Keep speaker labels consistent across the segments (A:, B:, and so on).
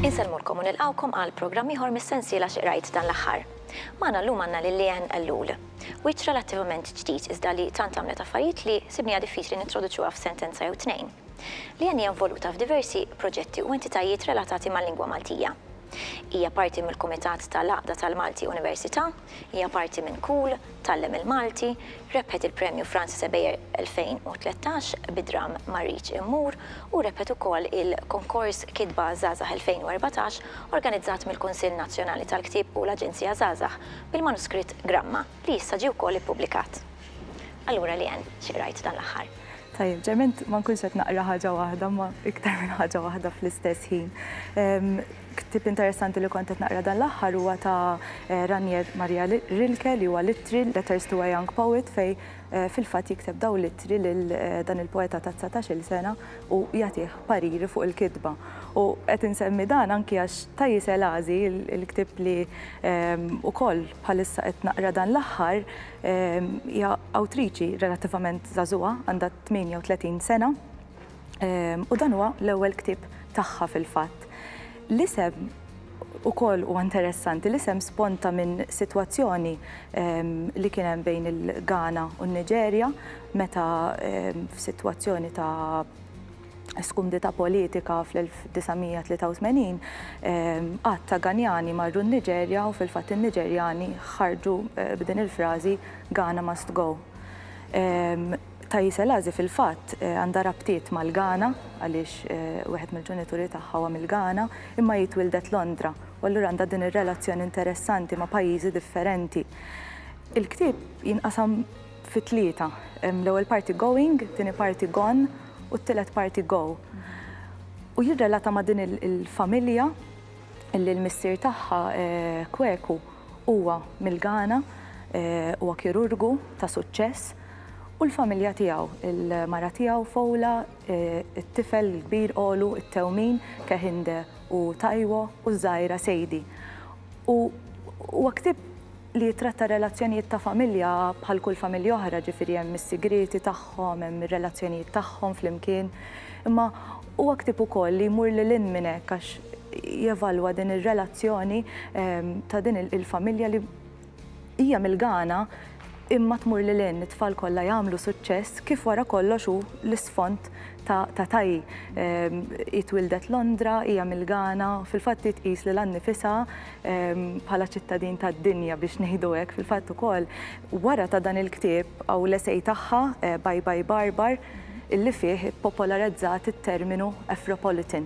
A: Inselmulkom u nilqawkom għal programm ieħor mis-sensiela xi qrajt dan l-aħħar. Magħna llum għandna Lilian Ellul. Wiċċ relattivament ġdid iżda li tant għamlet affarijiet li sibniha diffiċli nintroduċuha f'sentenza jew tnejn. Lilian hija involuta f'diversi proġetti u entitajiet relatati mal-lingwa Maltija. Hija parti mill-Kumitat tal-Għaqda tal-Malti Università, hija parti minn KUL, Tallem il-Malti, rebħet il-Premju Francis Sebejer 2013 bidram Marriċ Immur u rebħet ukoll il-Konkors Kidba Żgħażagħ 2014 organizzat mill-Kunsill Nazzjonali tal-Ktieb u l-Aġenzija Żgħażagħ bil-manuskritt Gramma li issa ġie wkoll ippubblikat. Allura Lilian, xi qrajt dan l-aħħar?
B: Tajjeb, ġement ma nkunx qed naqra ħaġa waħda, ma iktar minn ħaġa waħda fl-istess ħin. Ktib interessanti li kont qed naqra dan l-aħħar huwa ta' Ranier Maria Rilke li huwa littri Letters to a Young Poet fej fil-fatt jikteb daw littri lil dan il-poeta ta' 19-il sena u jagħtih pariri fuq il-kitba. U qed insemmi dan anki għax Tajji Selażi il-ktib li wkoll bħalissa qed naqra dan l-aħħar hija awtriċi relattivament żagħżugħa għandha 38 sena u dan huwa l-ewwel ktib tagħha fil-fatt. L-isem ukoll huwa interessanti, l-isem sponta minn sitwazzjoni li kien hemm bejn il-Ghana u n-Niġerja meta f'sitwazzjoni ta' skumdita politika fl-1983 għadd ta' Ghanjani marru n-Niġerja u fil-fatt in-Niġerjani ħarġu b'din il-frażi Ghana must go. Tajji Selażi fil-fatt għandha rabtiet mal-Ghana għaliex wieħed mill-ġenituri tagħha huwa mill-Ghana imma jitwildet Londra u allura għandha din ir-relazzjoni interessanti ma' pajjiżi differenti. Il-ktieb jinqasam fi tlieta. L-ewwel parti going, tieni parti gone u t-tielet parti go. U jirrelata ma' din il-familja illi l-missier tagħha Kweku huwa mill-Ghana, huwa kirurgu ta' suċċess. U l-familja tiegħu, il-mara tiegħu Fowla, it-tifel il-kbir Olu, it-Tewmin, Kehinde u Tajwo u żgħira Sejdi. U ktib li jitratta relazzjonijiet ta' familja bħal kull familja oħra, ġifieri hemm is-sigriti tagħhom, hemm ir-relazzjonijiet tagħhom flimkien. Imma huwa ktib ukoll li jmur lil hinn minn hekk għax jevalwa din ir-relazzjoni ta' din il-familja li hija mill-Ghana imma tmur lil hinn it-tfal kollha jagħmlu suċċess kif wara kollox hu l-isfond ta' Tajji. Jitwildet Londra, hija mill-Ghana, fil-fatt titqis lil annifisha bħala ċittadin tad-dinja biex ngħidu hekk. Fil-fatt ukoll wara ta' dan il-ktieb hawn l-essej tagħha Bye Bye Barbar illi fih ippopolarizzat it-terminu Afropolitan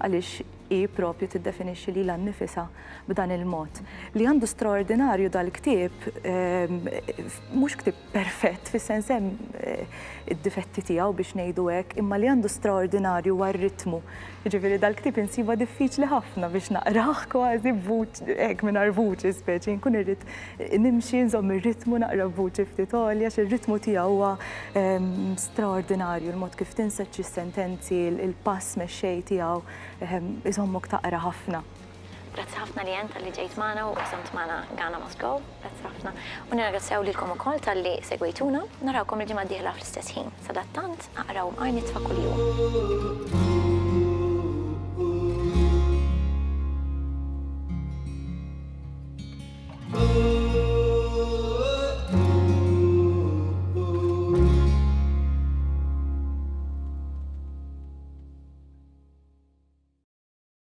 B: għaliex hi proprju tiddefinixxi lilha nnifisha b'dan il-mod. Li għandu straordinarju dal-ktieb mhux ktieb perfett fis-sens hemm id-difetti tiegħu biex ngħidu hekk, imma li għandu straordinarju huwa r-ritmu. Jiġifieri dal-ktieb insiba diffiċli ħafna biex naqrah kważi b'vuċi hekk mingħajr vuċi speċi nkun irrid nimxi nżomm ir-ritmu naqra b'vuċi ftit għolja għax ir-ritmu tiegħu huwa straordinarju l-mod kif tinseċċi s-sentenzi, il-pass mexxej tiegħu iżommok taqra ħafna.
A: Grazzi ħafna li tal-li ġejt magħna u qsamt magħna Ghana Must Go. Grazzi ħafna. U nirringrazzjaw lilkom ukoll tal-li segwejtuna. Narawkom il-ġimgħa d-dieħla fl-istess ħin. Sadattant aqraw Arnit fa' kuljum.